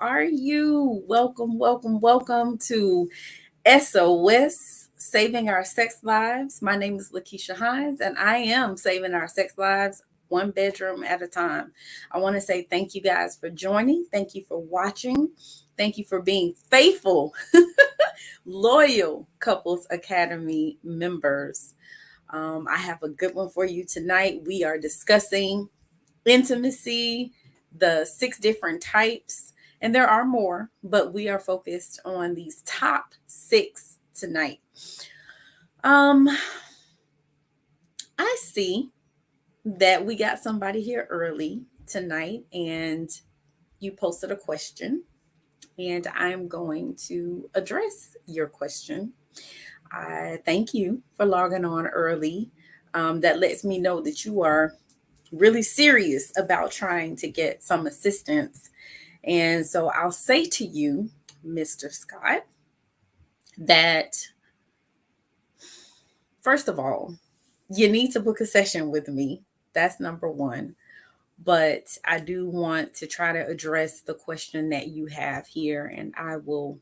are you? Welcome to SOS, Saving Our Sex Lives. My name is LaKeesha Hines, and I am saving our sex lives one bedroom at a time. I want to say thank you guys for joining. Thank you for watching. Thank you for being faithful, loyal Couples Academy members. I have a good one for you tonight. We are discussing intimacy, the six different types, and there are more, but we are focused on these top six tonight. Um, I see that we got somebody here early tonight, and you posted a question, and I'm going to address your question. I thank you for logging on early. That lets me know that you are really serious about trying to get some assistance. And so I'll say to you, Mr. Scott, that first of all, you need to book a session with me. That's number one. But I do want to try to address the question that you have here, and I will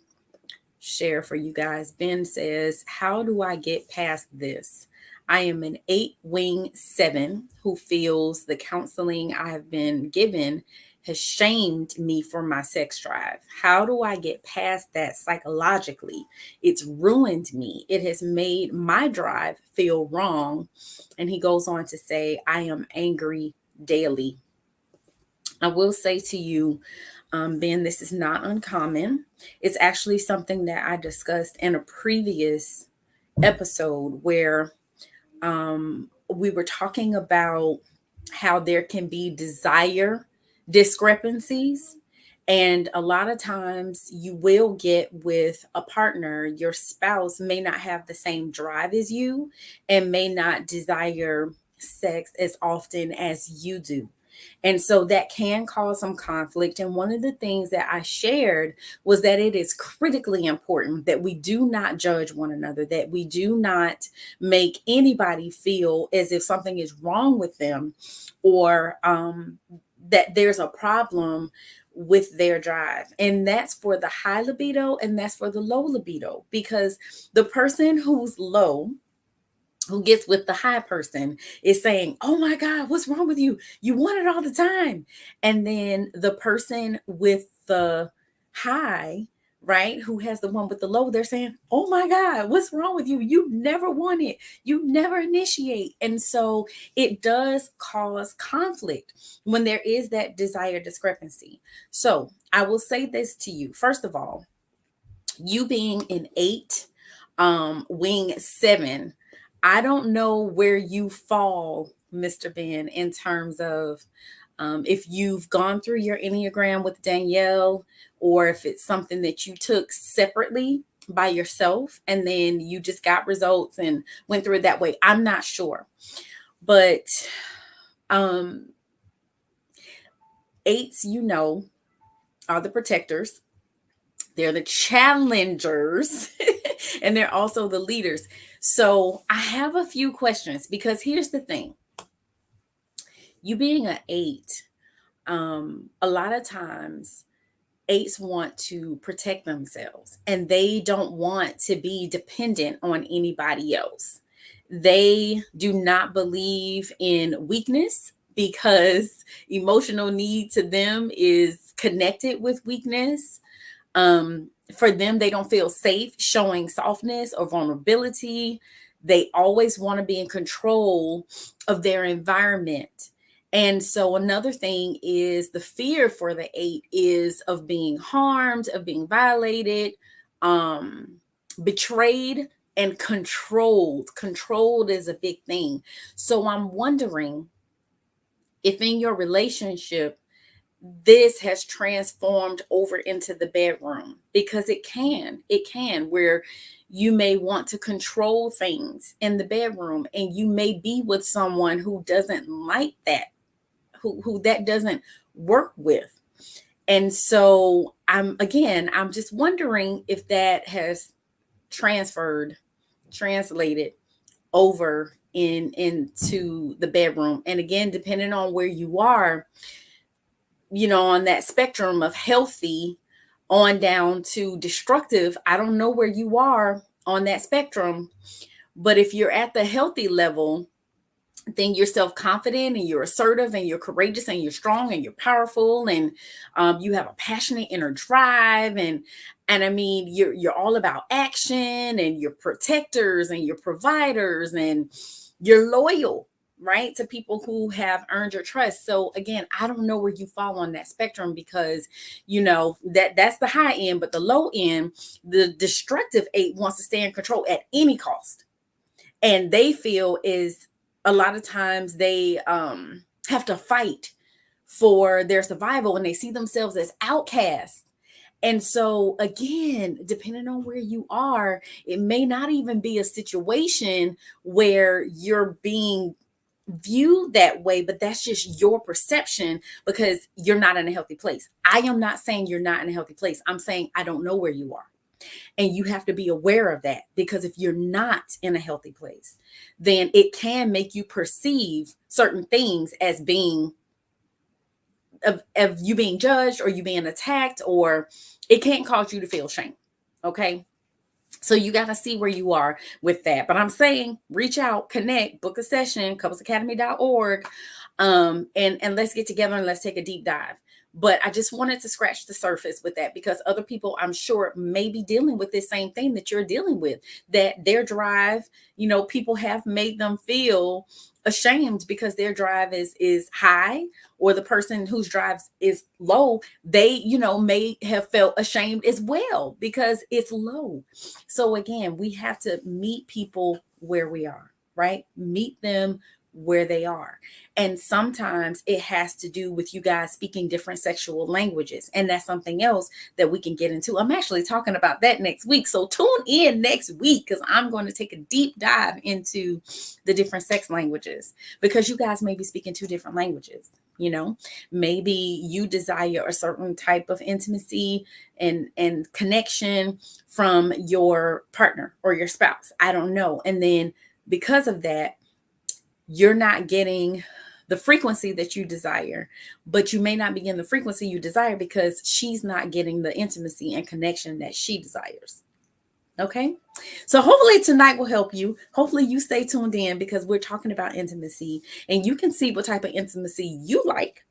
share for you guys. Ben says, how do I get past this? I am an 8-wing 7 who feels the counseling I have been given has shamed me for my sex drive. How do I get past that psychologically? It's ruined me. It has made my drive feel wrong. And he goes on to say, I am angry daily. I will say to you, Ben, this is not uncommon. It's actually something that I discussed in a previous episode where we were talking about how there can be desire discrepancies. And a lot of times you will get with a partner, your spouse may not have the same drive as you and may not desire sex as often as you do. And so that can cause some conflict. And one of the things that I shared was that it is critically important that we do not judge one another, that we do not make anybody feel as if something is wrong with them or that there's a problem with their drive. And that's for the high libido and that's for the low libido, because the person who's low, who gets with the high person, is saying, oh my God, what's wrong with you? You want it all the time. And then the person with the high, right, who has the one with the low, they're saying, oh my God, what's wrong with you? You never want it. You never initiate. And so it does cause conflict when there is that desire discrepancy. So I will say this to you. First of all, you being an 8-wing 7, I don't know where you fall, Mr. Ben, in terms of if you've gone through your Enneagram with Danielle, or if it's something that you took separately by yourself and then you just got results and went through it that way. I'm not sure. But um, 8s, are the protectors. They're the challengers and they're also the leaders. So I have a few questions, because here's the thing. You being an 8, a lot of times 8s want to protect themselves and they don't want to be dependent on anybody else. They do not believe in weakness, because emotional need to them is connected with weakness. For them, they don't feel safe showing softness or vulnerability. They always want to be in control of their environment. And so another thing is the fear for the 8 is of being harmed, of being violated, betrayed, and controlled. Controlled is a big thing. So I'm wondering if in your relationship, this has transformed over into the bedroom, because it can, where you may want to control things in the bedroom and you may be with someone who doesn't like that, who that doesn't work with. And so I'm just wondering if that has translated over into the bedroom. And again, depending on where you are, on that spectrum of healthy on down to destructive. I don't know where you are on that spectrum, but if you're at the healthy level, then you're self-confident and you're assertive and you're courageous and you're strong and you're powerful, and you have a passionate inner drive, and I mean you're all about action, and you're protectors and you're providers, and you're loyal, right, to people who have earned your trust. So again, I don't know where you fall on that spectrum, because that's the high end, but the low end, the destructive 8 wants to stay in control at any cost, and they feel is a lot of times they have to fight for their survival, and they see themselves as outcasts. And so again, depending on where you are, it may not even be a situation where you're being viewed that way, but that's just your perception because you're not in a healthy place. I am not saying you're not in a healthy place. I'm saying I don't know where you are. And you have to be aware of that, because if you're not in a healthy place, then it can make you perceive certain things as being of you being judged or you being attacked, or it can't cause you to feel shame. Okay. So you got to see where you are with that. But I'm saying reach out, connect, book a session, couplesacademy.org, and let's get together and let's take a deep dive. But I just wanted to scratch the surface with that, because other people, I'm sure, may be dealing with this same thing that you're dealing with, that their drive, people have made them feel ashamed because their drive is high, or the person whose drive is low, they may have felt ashamed as well because it's low. So again, we have to meet people where we are, right? Meet them where they are. And sometimes it has to do with you guys speaking different sexual languages. And that's something else that we can get into. I'm actually talking about that next week. So tune in next week, because I'm going to take a deep dive into the different sex languages, because you guys may be speaking 2 different languages. Maybe you desire a certain type of intimacy and connection from your partner or your spouse. I don't know. And then because of that, you're not getting the frequency that you desire, but you may not be getting the frequency you desire because she's not getting the intimacy and connection that she desires. Okay. So hopefully tonight will help you. Hopefully you stay tuned in, because we're talking about intimacy, and you can see what type of intimacy you like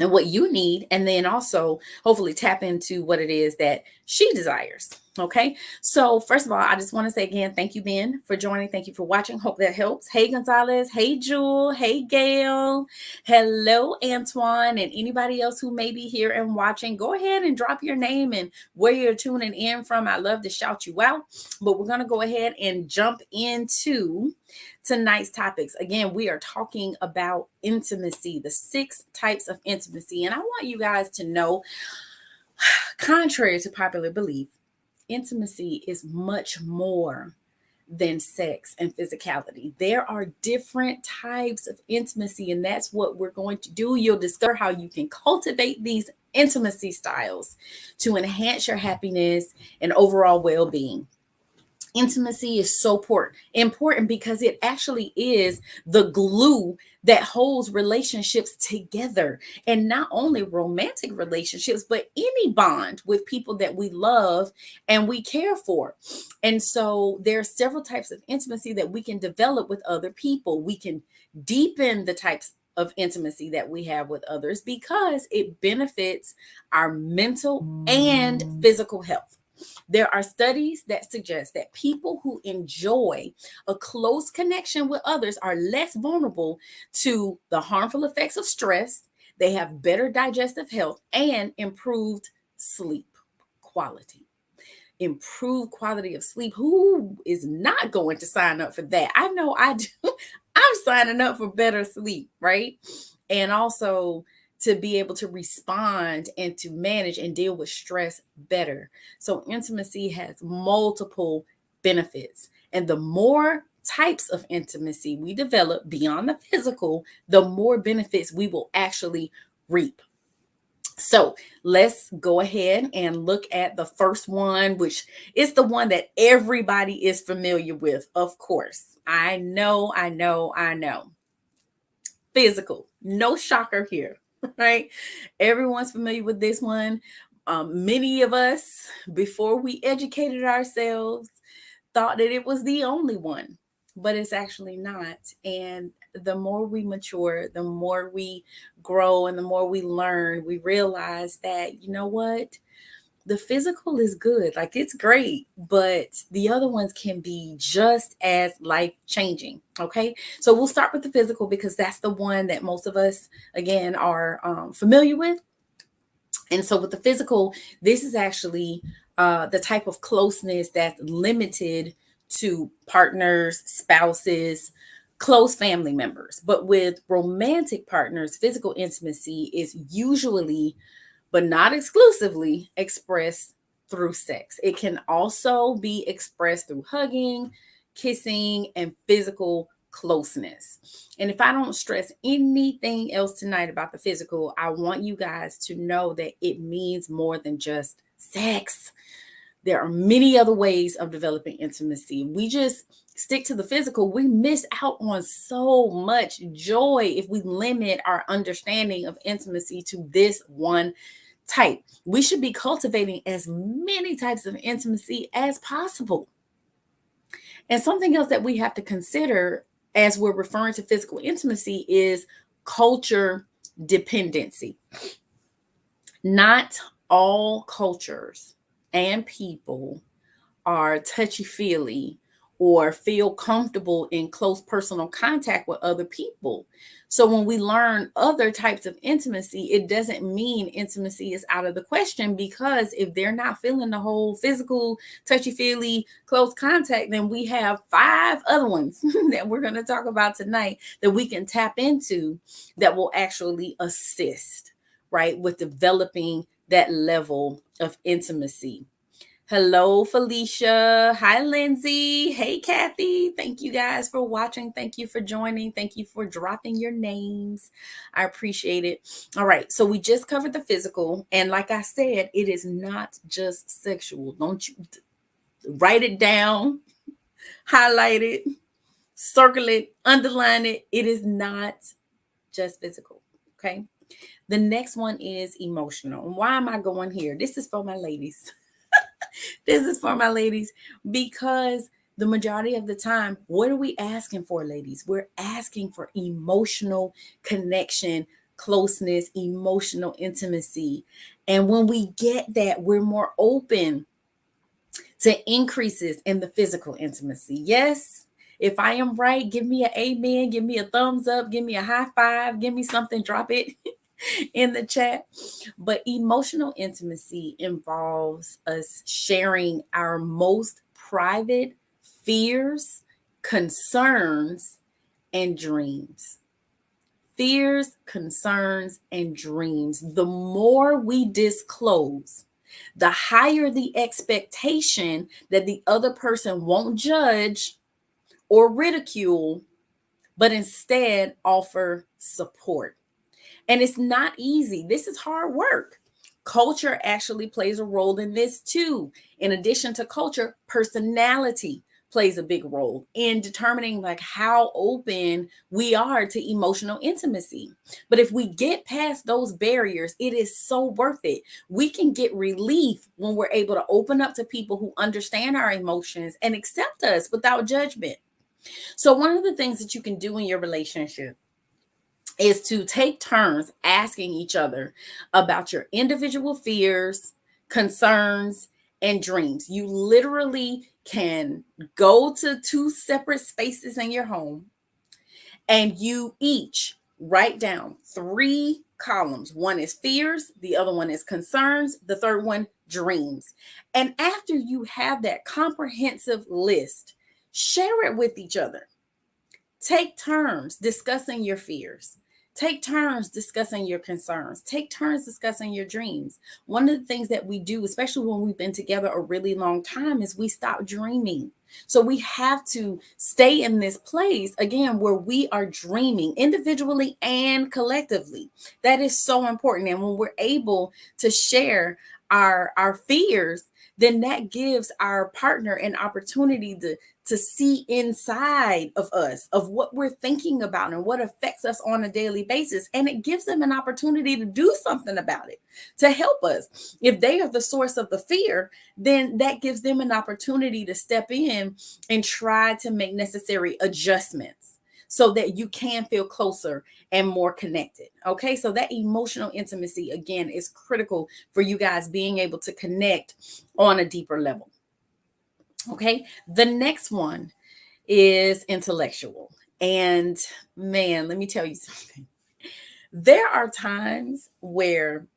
and what you need, and then also hopefully tap into what it is that she desires. Okay. So first of all, I just want to say again, thank you, Ben, for joining. Thank you for watching. Hope that helps. Hey, Gonzalez. Hey, Jewel. Hey, Gail. Hello, Antoine, and anybody else who may be here and watching. Go ahead and drop your name and where you're tuning in from. I love to shout you out, but we're going to go ahead and jump into tonight's topics. Again, we are talking about intimacy, the 6 types of intimacy. And I want you guys to know, contrary to popular belief, intimacy is much more than sex and physicality. There are different types of intimacy, and that's what we're going to do. You'll discover how you can cultivate these intimacy styles to enhance your happiness and overall well-being. Intimacy is so important because it actually is the glue that holds relationships together, and not only romantic relationships, but any bond with people that we love and we care for. And so there are several types of intimacy that we can develop with other people. We can deepen the types of intimacy that we have with others because it benefits our mental and physical health. There are studies that suggest that people who enjoy a close connection with others are less vulnerable to the harmful effects of stress. They have better digestive health and improved sleep quality. Improved quality of sleep. Who is not going to sign up for that? I know I do. I'm signing up for better sleep, right? And also to be able to respond and to manage and deal with stress better. So intimacy has multiple benefits. And the more types of intimacy we develop beyond the physical, the more benefits we will actually reap. So let's go ahead and look at the first one, which is the one that everybody is familiar with, of course. I know. Physical. No shocker here, right? Everyone's familiar with this one. Many of us, before we educated ourselves, thought that it was the only one, but it's actually not. And the more we mature, the more we grow, and the more we learn, we realize that, you know what? The physical is good, like it's great, but the other ones can be just as life changing. Okay, so we'll start with the physical because that's the one that most of us, again, are familiar with. And so with the physical, this is actually the type of closeness that's limited to partners, spouses, close family members. But with romantic partners, physical intimacy is usually, but not exclusively, expressed through sex. It can also be expressed through hugging, kissing, and physical closeness. And if I don't stress anything else tonight about the physical, I want you guys to know that it means more than just sex. There are many other ways of developing intimacy. We just stick to the physical, we miss out on so much joy if we limit our understanding of intimacy to this one type. We should be cultivating as many types of intimacy as possible. And something else that we have to consider as we're referring to physical intimacy is culture dependency. Not all cultures and people are touchy-feely or feel comfortable in close personal contact with other people. So when we learn other types of intimacy, it doesn't mean intimacy is out of the question, because if they're not feeling the whole physical, touchy-feely, close contact, then we have 5 other ones that we're going to talk about tonight that we can tap into that will actually assist, right, with developing that level of intimacy. Hello, Felicia. Hi, Lindsay. Hey, Kathy. Thank you guys for watching. Thank you for joining. Thank you for dropping your names. I appreciate it. All right. So we just covered the physical. And like I said, it is not just sexual. Don't you write it down, highlight it, circle it, underline it. It is not just physical. Okay. The next one is emotional. And why am I going here? This is for my ladies. This is for my ladies, because the majority of the time, what are we asking for, ladies? We're asking for emotional connection, closeness, emotional intimacy. And when we get that, we're more open to increases in the physical intimacy. Yes. If I am right, give me an amen, give me a thumbs up, give me a high five, give me something, drop it in the chat. But emotional intimacy involves us sharing our most private fears, concerns, and dreams. Fears, concerns, and dreams. The more we disclose, the higher the expectation that the other person won't judge or ridicule, but instead offer support. And it's not easy. This is hard work. Culture actually plays a role in this too. In addition to culture, personality plays a big role in determining like how open we are to emotional intimacy. But if we get past those barriers, it is so worth it. We can get relief when we're able to open up to people who understand our emotions and accept us without judgment. So one of the things that you can do in your relationship is to take turns asking each other about your individual fears, concerns, and dreams. You literally can go to 2 separate spaces in your home and you each write down 3 columns. One is fears, the other one is concerns, the third one, dreams. And after you have that comprehensive list, share it with each other. Take turns discussing your fears. Take turns discussing your concerns. Take turns discussing your dreams. One of the things that we do, especially when we've been together a really long time, is we stop dreaming. So we have to stay in this place, again, where we are dreaming individually and collectively. That is so important. And when we're able to share our fears, then that gives our partner an opportunity to see inside of us, of what we're thinking about and what affects us on a daily basis. And it gives them an opportunity to do something about it, to help us. If they are the source of the fear, then that gives them an opportunity to step in and try to make necessary adjustments so that you can feel closer and more connected. Okay, so that emotional intimacy, again, is critical for you guys being able to connect on a deeper level. Okay, the next one is intellectual. And man, let me tell you something. There are times where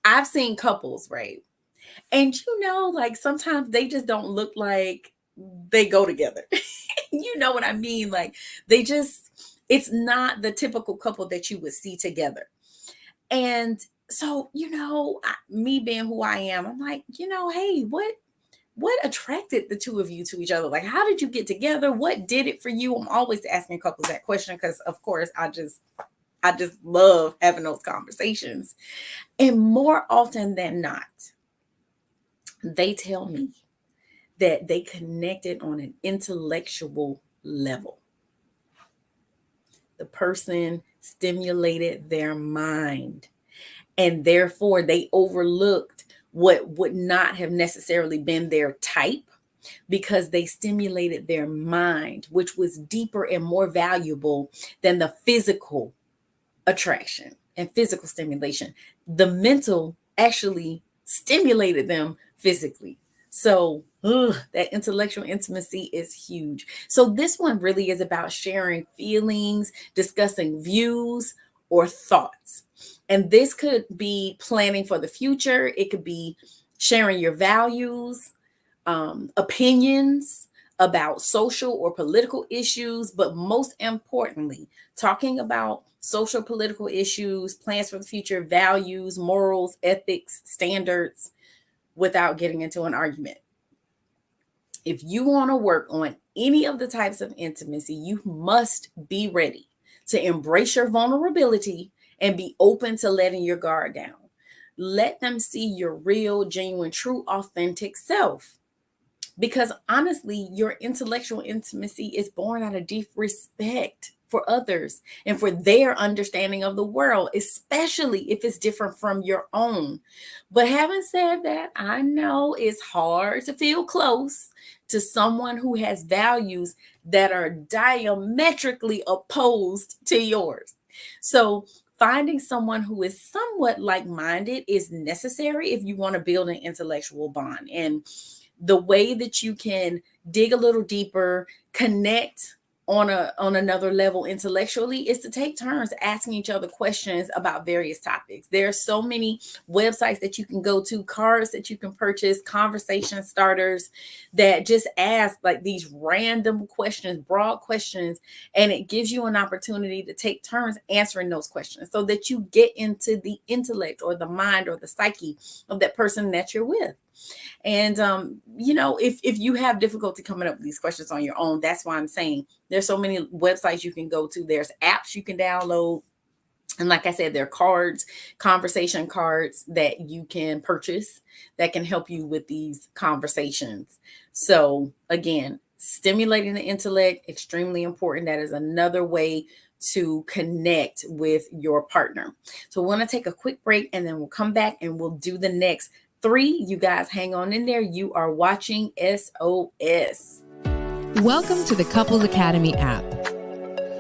I've seen couples, right? And like sometimes they just don't look like they go together. You know what I mean? Like it's not the typical couple that you would see together. And so, me being who I am, I'm like, hey, what attracted the two of you to each other? Like, how did you get together? What did it for you? I'm always asking couples that question because, of course, I just love having those conversations. And more often than not, they tell me that they connected on an intellectual level. The person stimulated their mind, and therefore they overlooked what would not have necessarily been their type because they stimulated their mind, which was deeper and more valuable than the physical attraction and physical stimulation. The mental actually stimulated them physically. So that intellectual intimacy is huge. So this one really is about sharing feelings, discussing views or thoughts. And this could be planning for the future. It could be sharing your values, opinions about social or political issues, but most importantly, talking about social, political issues, plans for the future, values, morals, ethics, standards, without getting into an argument. If you want to work on any of the types of intimacy, you must be ready to embrace your vulnerability and be open to letting your guard down. Let them see your real, genuine, true, authentic self. Because honestly, your intellectual intimacy is born out of deep respect for others and for their understanding of the world, especially if it's different from your own. But having said that, I know it's hard to feel close to someone who has values that are diametrically opposed to yours. So finding someone who is somewhat like-minded is necessary if you want to build an intellectual bond. And the way that you can dig a little deeper, connect on another level intellectually is to take turns asking each other questions about various topics. There are so many websites that you can go to, cards that you can purchase, conversation starters that just ask like these random questions, broad questions, and it gives you an opportunity to take turns answering those questions so that you get into the intellect or the mind or the psyche of that person that you're with. And, if you have difficulty coming up with these questions on your own, that's why I'm saying there's so many websites you can go to. There's apps you can download. And like I said, there are cards, conversation cards that you can purchase that can help you with these conversations. So again, stimulating the intellect, extremely important. That is another way to connect with your partner. So we're going to take a quick break and then we'll come back and we'll do the next 3. You guys hang on in there. You are watching SOS. Welcome to the Couples Academy app.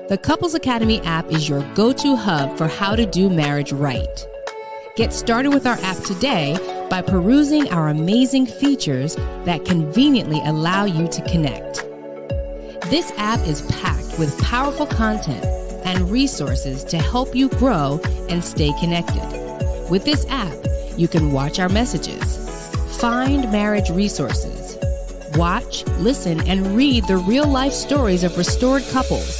The Couples Academy app is your go-to hub for how to do marriage right. Get started with our app today by perusing our amazing features that conveniently allow you to connect. This app is packed with powerful content and resources to help you grow and stay connected. With this app, you can watch our messages, find marriage resources, watch, listen, and read the real-life stories of restored couples,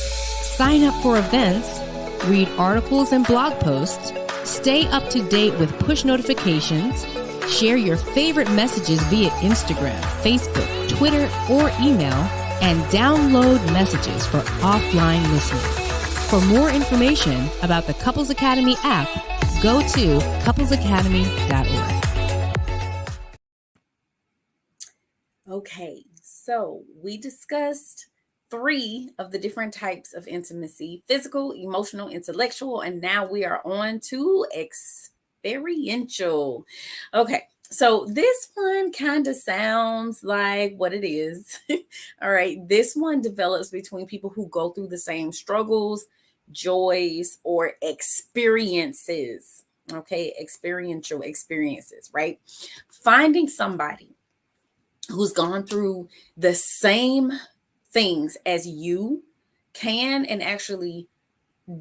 sign up for events, read articles and blog posts, stay up to date with push notifications, share your favorite messages via Instagram, Facebook, Twitter, or email, and download messages for offline listening. For more information about the Couples Academy app, go to couplesacademy.org. Okay, so we discussed three of the different types of intimacy: physical, emotional, intellectual, and now we are on to experiential. Okay, so this one kind of sounds like what it is. All right, this one develops between people who go through the same struggles, joys, or experiences. Okay, experiential experiences, right? Finding somebody who's gone through the same things as you can and actually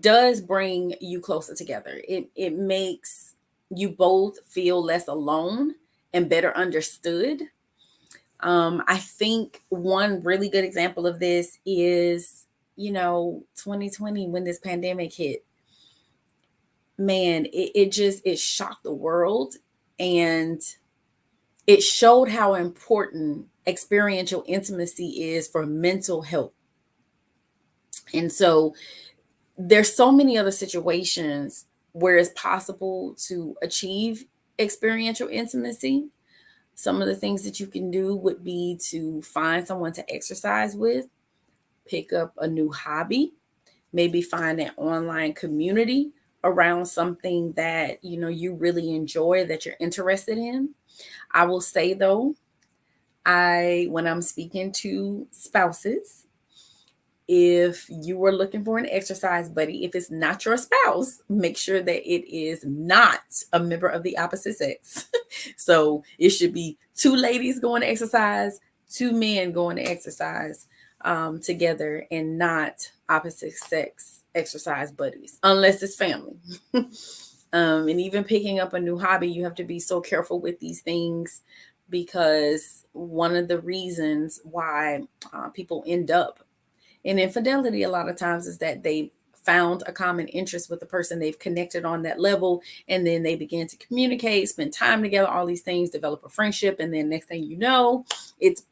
does bring you closer together. It makes you both feel less alone and better understood. I think one really good example of this is, 2020 when this pandemic hit. Man, it shocked the world, and it showed how important experiential intimacy is for mental health. And so there's so many other situations where it's possible to achieve experiential intimacy. Some of the things that you can do would be to find someone to exercise with, pick up a new hobby, maybe find an online community around something that you really enjoy, that you're interested in. I will say though, when I'm speaking to spouses, if you were looking for an exercise buddy, if it's not your spouse, make sure that it is not a member of the opposite sex. So it should be two ladies going to exercise, two men going to exercise together, and not opposite sex exercise buddies, unless it's family. And even picking up a new hobby, you have to be so careful with these things, because one of the reasons why people end up in infidelity a lot of times is that they found a common interest with the person, they've connected on that level, and then they begin to communicate, spend time together, all these things, develop a friendship, and then next thing you know, it's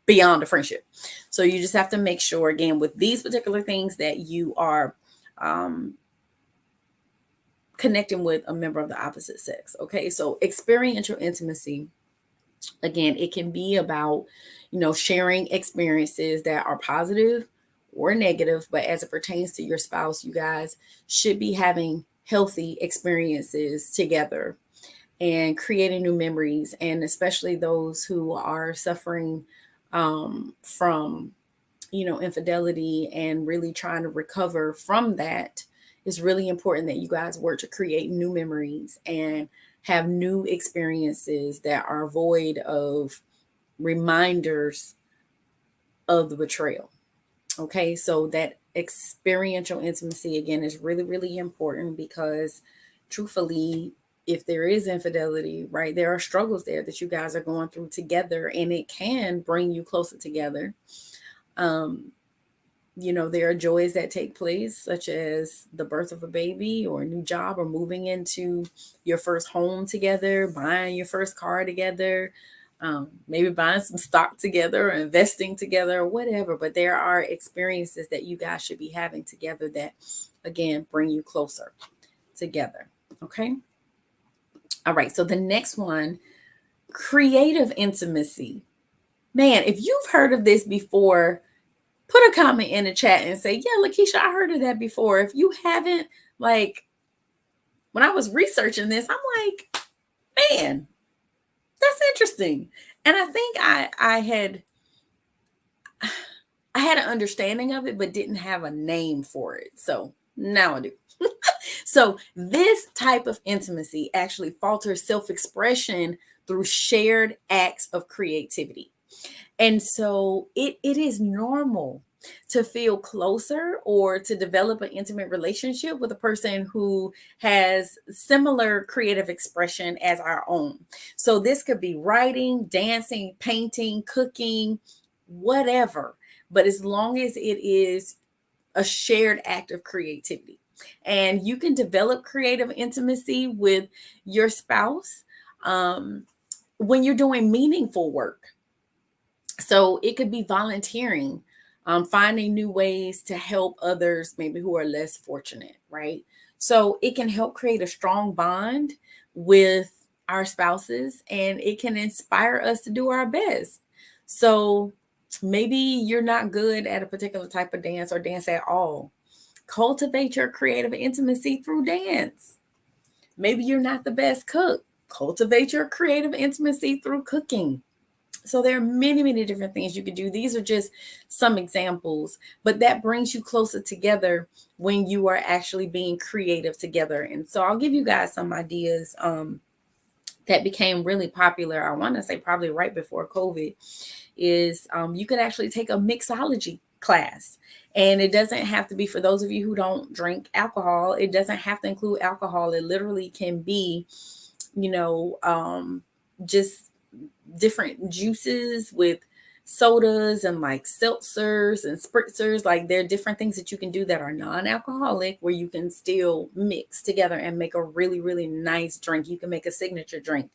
beyond a friendship. So you just have to make sure, again, with these particular things, that you are um, connecting with a member of the opposite sex. Okay, so experiential intimacy, again, it can be about sharing experiences that are positive or negative, but as it pertains to your spouse, you guys should be having healthy experiences together and creating new memories. And especially those who are suffering from infidelity and really trying to recover from that, it's really important that you guys work to create new memories and have new experiences that are void of reminders of the betrayal. Okay, so that experiential intimacy, again, is really, really important, because truthfully, if there is infidelity, right, there are struggles there that you guys are going through together, and it can bring you closer together. Um, there are joys that take place, such as the birth of a baby or a new job, or moving into your first home together, buying your first car together, maybe buying some stock together or investing together or whatever. But there are experiences that you guys should be having together that, again, bring you closer together. Okay. All right. So the next one, creative intimacy. Man, if you've heard of this before, put a comment in the chat and say, yeah, LaKeesha, I heard of that before. If you haven't, like, when I was researching this, I'm like, man, that's interesting. And I think I had an understanding of it, but didn't have a name for it. So now I do. So this type of intimacy actually fosters self-expression through shared acts of creativity. And so it is normal to feel closer or to develop an intimate relationship with a person who has similar creative expression as our own. So this could be writing, dancing, painting, cooking, whatever. But as long as it is a shared act of creativity. And you can develop creative intimacy with your spouse um, when you're doing meaningful work. So it could be volunteering, finding new ways to help others, maybe who are less fortunate, right? So it can help create a strong bond with our spouses, and it can inspire us to do our best. So maybe you're not good at a particular type of dance or dance at all. Cultivate your creative intimacy through dance. Maybe you're not the best cook. Cultivate your creative intimacy through cooking. So there are many, many different things you could do. These are just some examples, but that brings you closer together when you are actually being creative together. And so I'll give you guys some ideas that became really popular. I want to say probably right before COVID is you could actually take a mixology class. And it doesn't have to be, for those of you who don't drink alcohol, it doesn't have to include alcohol. It literally can be, you know, just different juices with sodas and like seltzers and spritzers. Like there are different things that you can do that are non-alcoholic where you can still mix together and make a really, really nice drink. You can make a signature drink.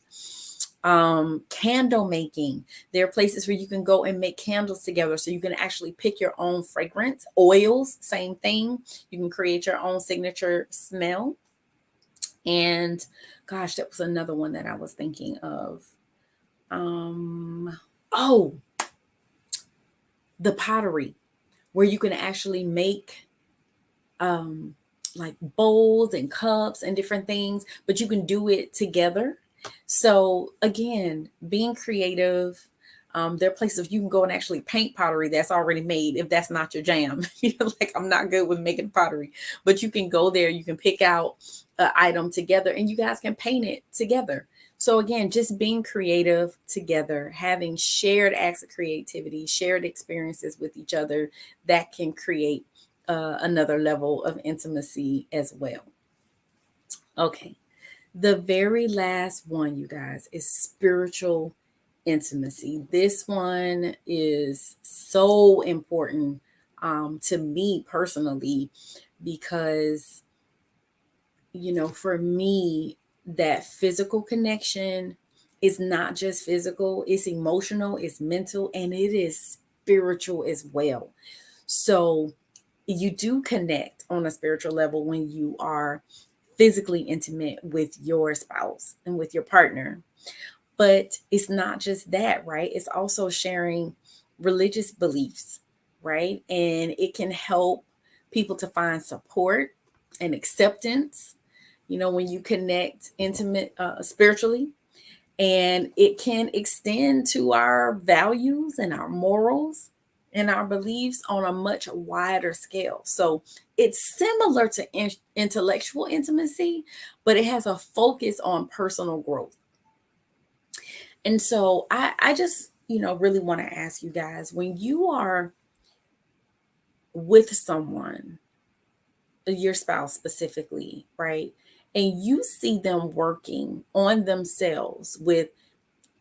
Candle making. There are places where you can go and make candles together, so you can actually pick your own fragrance. Oils, same thing. You can create your own signature smell. And gosh, that was another one that I was thinking of. Oh, the pottery, where you can actually make like bowls and cups and different things, but you can do it together. So again, being creative. There are places you can go and actually paint pottery that's already made if that's not your jam. Like I'm not good with making pottery, but you can go there, you can pick out an item together and you guys can paint it together. So again, just being creative together, having shared acts of creativity, shared experiences with each other that can create another level of intimacy as well. Okay. The very last one, you guys, is spiritual intimacy. This one is so important to me personally because, for me, that physical connection is not just physical, it's emotional, it's mental, and it is spiritual as well. So you do connect on a spiritual level when you are physically intimate with your spouse and with your partner. But it's not just that, right? It's also sharing religious beliefs, right? And it can help people to find support and acceptance, when you connect intimate spiritually. And it can extend to our values and our morals and our beliefs on a much wider scale. So it's similar to intellectual intimacy, but it has a focus on personal growth. And so I just, really want to ask you guys, when you are with someone, your spouse specifically, right? And you see them working on themselves with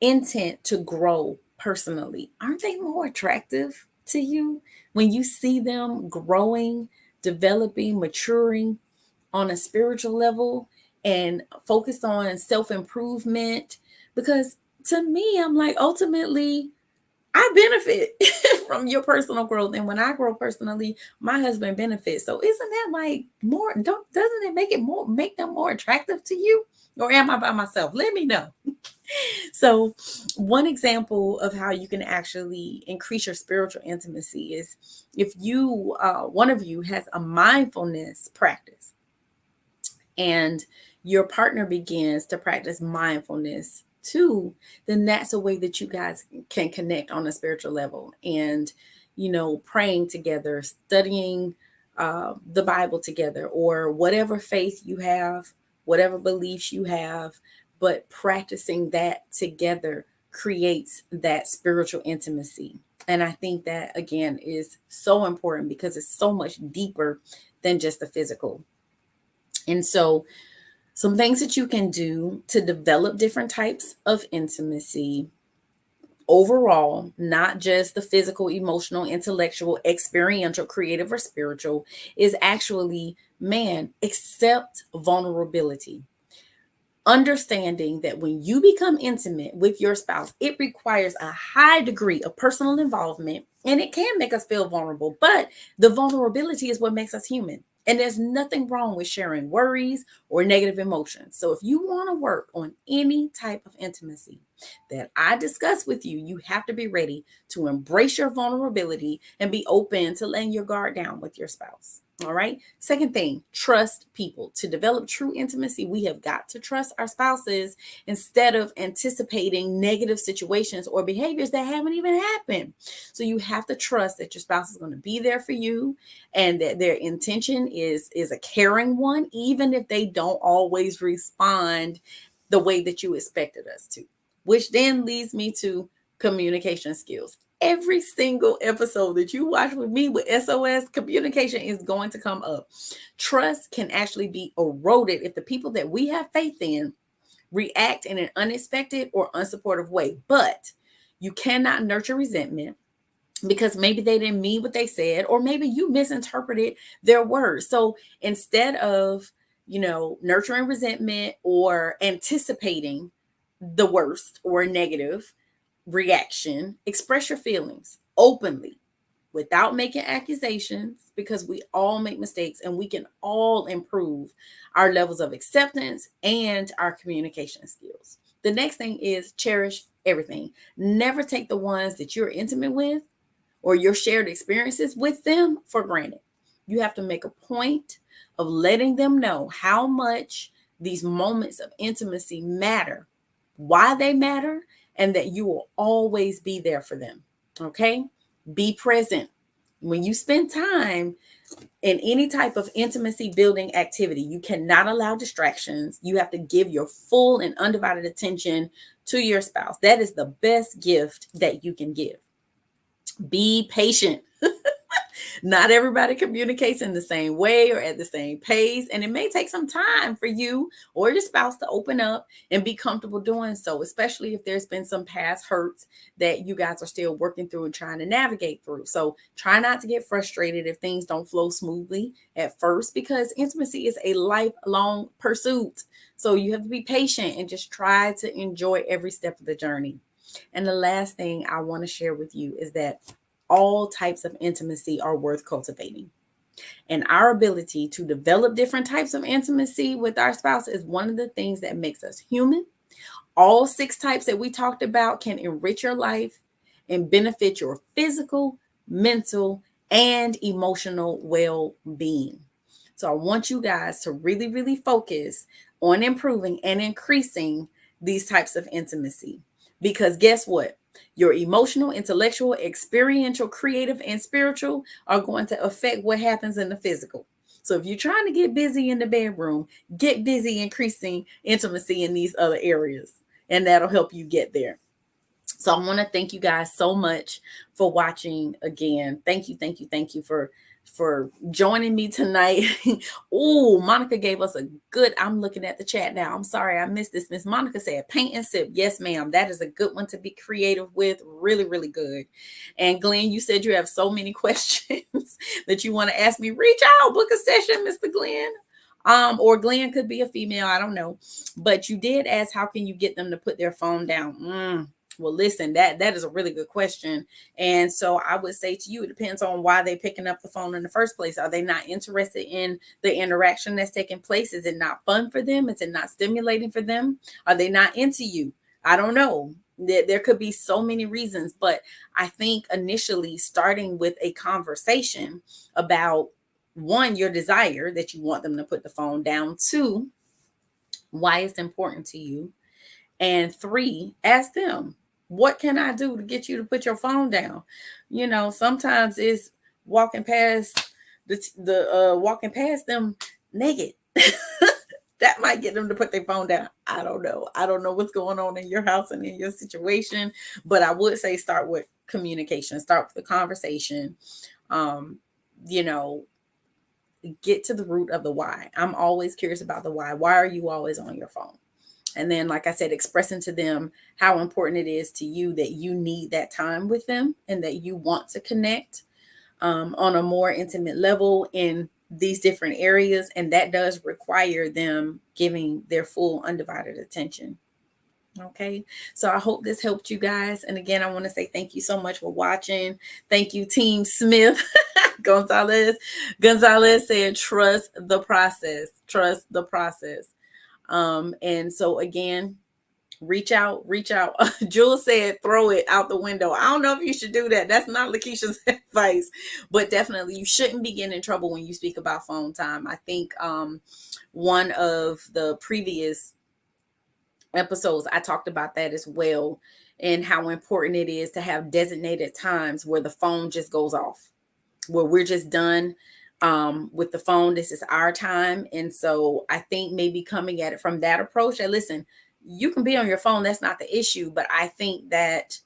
intent to grow personally, aren't they more attractive to you when you see them growing, developing, maturing on a spiritual level and focused on self improvement? Because to me, I'm like, ultimately, I benefit from your personal growth. And when I grow personally, my husband benefits. So isn't that like more, doesn't it make them more attractive to you? Or am I by myself? Let me know. So, one example of how you can actually increase your spiritual intimacy is if one of you has a mindfulness practice and your partner begins to practice mindfulness too, then that's a way that you guys can connect on a spiritual level. And, praying together, studying the Bible together, or whatever faith you have, whatever beliefs you have, but practicing that together creates that spiritual intimacy. And I think that, again, is so important because it's so much deeper than just the physical. And so, some things that you can do to develop different types of intimacy overall, not just the physical, emotional, intellectual, experiential, creative, or spiritual, is actually, accept vulnerability. Understanding that when you become intimate with your spouse, it requires a high degree of personal involvement and it can make us feel vulnerable, but the vulnerability is what makes us human. And there's nothing wrong with sharing worries or negative emotions. So if you want to work on any type of intimacy, that I discuss with you, you have to be ready to embrace your vulnerability and be open to letting your guard down with your spouse. All right. Second thing, trust people. To develop true intimacy, we have got to trust our spouses instead of anticipating negative situations or behaviors that haven't even happened. So you have to trust that your spouse is going to be there for you and that their intention is a caring one, even if they don't always respond the way that you expected us to. Which then leads me to communication skills. Every single episode that you watch with me with SOS, communication is going to come up. Trust can actually be eroded if the people that we have faith in react in an unexpected or unsupportive way. But you cannot nurture resentment because maybe they didn't mean what they said, or maybe you misinterpreted their words. So instead of, nurturing resentment or anticipating the worst or negative reaction, express your feelings openly without making accusations, because we all make mistakes and we can all improve our levels of acceptance and our communication skills. The next thing is cherish everything. Never take the ones that you're intimate with or your shared experiences with them for granted. You have to make a point of letting them know how much these moments of intimacy matter, why they matter, and that you will always be there for them. Okay? Be present. When you spend time in any type of intimacy building activity, you cannot allow distractions. You have to give your full and undivided attention to your spouse. That is the best gift that you can give. Be patient. Not everybody communicates in the same way or at the same pace, and it may take some time for you or your spouse to open up and be comfortable doing so, especially if there's been some past hurts that you guys are still working through and trying to navigate through. So try not to get frustrated if things don't flow smoothly at first, because intimacy is a lifelong pursuit. So you have to be patient and just try to enjoy every step of the journey. And the last thing I want to share with you is that all types of intimacy are worth cultivating. And our ability to develop different types of intimacy with our spouse is one of the things that makes us human. All 6 types that we talked about can enrich your life and benefit your physical, mental, and emotional well-being. So I want you guys to really, really focus on improving and increasing these types of intimacy. Because guess what? Your emotional, intellectual, experiential, creative, and spiritual are going to affect what happens in the physical. So if you're trying to get busy in the bedroom, get busy increasing intimacy in these other areas, and that'll help you get there. So I want to thank you guys so much for watching again. Thank you for joining me tonight. Oh, Monica gave us a good, I'm looking at the chat now. I'm sorry, I missed this. Miss Monica said, paint and sip. Yes, ma'am. That is a good one to be creative with. Really, really good. And Glenn, you said you have so many questions that you want to ask me. Reach out, book a session, Mr. Glenn. Or Glenn could be a female, I don't know. But you did ask, how can you get them to put their phone down? Well, listen, that is a really good question. And so I would say to you, it depends on why they're picking up the phone in the first place. Are they not interested in the interaction that's taking place? Is it not fun for them? Is it not stimulating for them? Are they not into you? I don't know. There could be so many reasons, but I think initially starting with a conversation about, 1, your desire that you want them to put the phone down, 2, why it's important to you, and 3, ask them, what can I do to get you to put your phone down? Sometimes it's walking past walking past them naked. That might get them to put their phone down. I don't know. I don't know what's going on in your house and in your situation, but I would say start with communication, start with the conversation. Get to the root of the why. I'm always curious about the why. Why are you always on your phone? And then, like I said, expressing to them how important it is to you that you need that time with them and that you want to connect on a more intimate level in these different areas. And that does require them giving their full undivided attention. Okay, so I hope this helped you guys. And again, I want to say thank you so much for watching. Thank you, Team Smith. Gonzalez said, trust the process. Trust the process. And so again, Reach out, reach out. Jules said throw it out the window. I don't know if you should do that. That's not LaKeesha's advice, but definitely you shouldn't be getting in trouble when you speak about phone time. I think one of the previous episodes I talked about that as well, and how important it is to have designated times where the phone just goes off, where we're just done with the phone. This is our time. And so I think maybe coming at it from that approach, that listen, you can be on your phone, that's not the issue, but I think that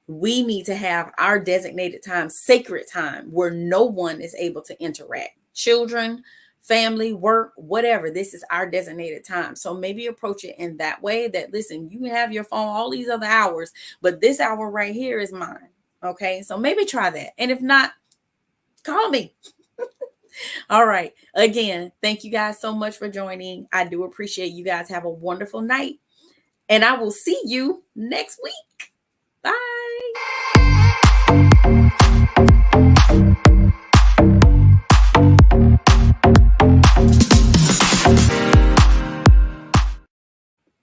we need to have our designated time, sacred time, where no one is able to interact. Children, family, work, whatever. This is our designated time. So maybe approach it in that way, that listen, you can have your phone all these other hours, but this hour right here is mine. Okay. So maybe try that. And if not, call me. All right. Again, thank you guys so much for joining. I do appreciate you guys. Have a wonderful night. And I will see you next week. Bye.